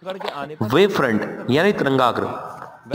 करके आने पर वेव फ्रंट यानी तिरंगाग्र,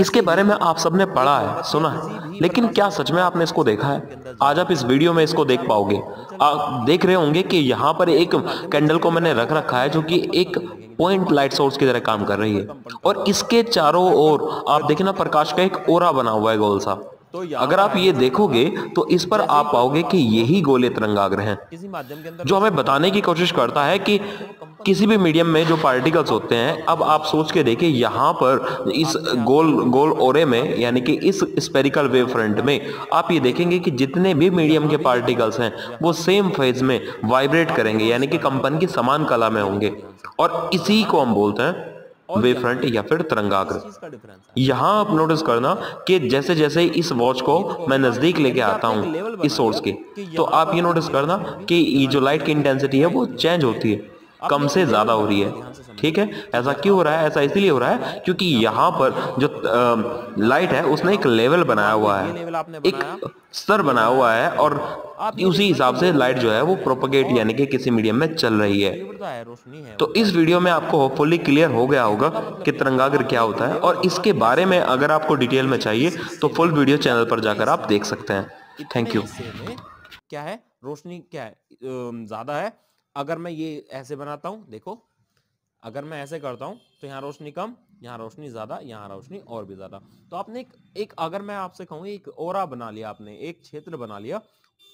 इसके बारे में आप सबने पढ़ा है, सुना है, लेकिन क्या सच में आपने इसको देखा है? आज आप इस वीडियो में इसको देख पाओगे। आप देख रहे होंगे कि यहाँ पर एक कैंडल को मैंने रख रखा है जो कि एक पॉइंट लाइट सोर्स की तरह काम कर रही है, और इसके चारों ओर आप देखें ना, प्रकाश का एक ओरा बना हुआ है गोल सा। तो यहाँ अगर पर आप आपने ये क्या देखा, देखोगे तो इस पर जैसे ही आप कोई पाओगे कि प्रकाश सोर्स यही गोले तिरंगाग्र हैं, किसी माध्यम के अंदर जो हमें रोशनी को बताने लाता की है तो कोशिश वो करता है क्या कि करते हैं, वो कंपन किसी करते भी हैं। मीडियम में जो पार्टिकल्स अब होते हैं, अब आप सोच के देखिए यहाँ पर इस आपने यहाँ पे गोल देखा गोल कि ओरे यहाँ में, पे यानी कि इस स्पेरिकल वेव यहाँ पे फ्रंट में प्रकाश है, आप ये लेकिन देखेंगे कि जितने भी मीडियम यहाँ के भी देखो, पार्टिकल्स हैं वो यहाँ भी सेम देखो, फेज में वाइब्रेट आप ये करेंगे, यानी नोटिस कि करना, कंपन की समान कला में ये होंगे, देखो ध्यान से, और इसी यहाँ को हम बोलते हैं और वेव यहाँ फ्रंट या फिर किस तिरंगाग्र। चीज का डिफरेंस है। यहां आप नोटिस करना कि जैसे जैसे इस वॉच को ये देखो मैं अभी बात, नजदीक लेके यानी कि आता आपने एक हूं लेवल इस बना सोर्स लिया के, कि तो यहाँ आप पर ये नोटिस जितनी करना रोशनी होगी, कि ये यहाँ जो जितनी लाइट की रोशनी होगी, इंटेंसिटी है वो यहाँ चेंज जितनी होती होगी। है, आपने कम एक से लेवल ज्यादा हो बना रही लिया, है। ध्यान से समझो ठीक है, कि ऐसा क्यों यहाँ हो पर रहा है? ऐसा जितनी इसलिए हो रहा रोशनी है है, क्योंकि यहाँ पर यहाँ जितनी पर रोशनी जो है, लाइट है मैं उसने बता एक रहा हूँ, लेवल तो बनाया मान लो हुआ ये है, लेवल आपने एक बनाया, स्तर ये बनाया बनाया, हुआ है, ये और बनाया। आप ये उसी देखना कि हिसाब से लेवल लाइट जो कैसे है वो बन रहे हैं, प्रोपोगेट और यानी कि किसी मीडियम में चल जो रही है। तीव्रता है रोशनी है वो तो क्या इस है। वीडियो में आपको होपफुली क्लियर हो गया होगा कहने का मतलब कि क्या है, तिरंगाग्र क्या आपने एक होता है, लेवल और बना इसके कि बारे कैसे में बनाना अगर है, आपको डिटेल में कि चाहिए इस तो हिस्से फुल में वीडियो या चैनल पर इतने जाकर हिस्से आप में, देख सकते हैं। इतने थैंक यू। हिस्से में क्या है, रोशनी क्या है, ज्यादा है। अगर मैं ये ऐसे बनाता हूं, देखो अगर मैं ऐसे करता हूं तो यहाँ रोशनी कम, यहाँ रोशनी ज्यादा, यहाँ रोशनी और भी ज्यादा। तो आपने एक अगर मैं आपसे कहूँ एक ओरा बना लिया, आपने एक क्षेत्र बना लिया,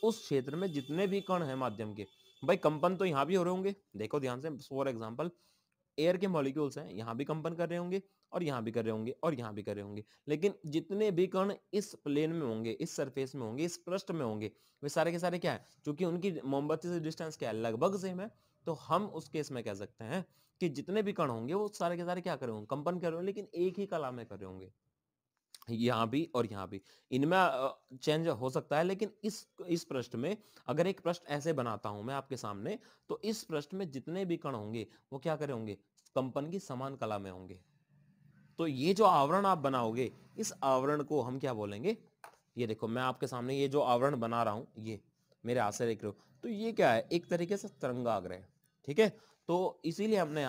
उस क्षेत्र में जितने भी कण हैं माध्यम के, भाई कंपन तो यहाँ भी हो रहे होंगे, देखो ध्यान से, फॉर एग्जाम्पल एयर के मॉलिक्यूल्स हैं, यहाँ भी कंपन कर रहे होंगे, और यहाँ भी कर रहे होंगे, और यहाँ भी कर रहे होंगे, लेकिन जितने भी कण इस प्लेन में होंगे, इस सरफेस में होंगे, इस पृष्ठ में होंगे, वे सारे के सारे क्या है, क्योंकि उनकी मोमबत्ती से डिस्टेंस क्या है, लगभग सेम है, तो हम उस केस में कह सकते हैं कि जितने भी कण होंगे वो सारे के सारे क्या कर रहे होंगे, कंपन कर रहे होंगे, लेकिन एक ही कला में कर रहे होंगे, यहाँ भी और यहाँ भी। इनमें चेंज हो सकता है, लेकिन इस पृष्ठ में अगर एक पृष्ठ ऐसे बनाता हूं मैं आपके सामने, तो इस पृष्ठ में जितने भी कण होंगे वो क्या करे होंगे, कंपन की समान कला में होंगे। तो ये जो आवरण आप बनाओगे, इस आवरण को हम क्या बोलेंगे, ये देखो मैं आपके सामने ये जो आवरण बना रहा हूं, ये मेरे हाथ से देख रहे हो, तो ये क्या है, एक तरीके से तरंगाग्र है। ठीक है, तो इसीलिए हमने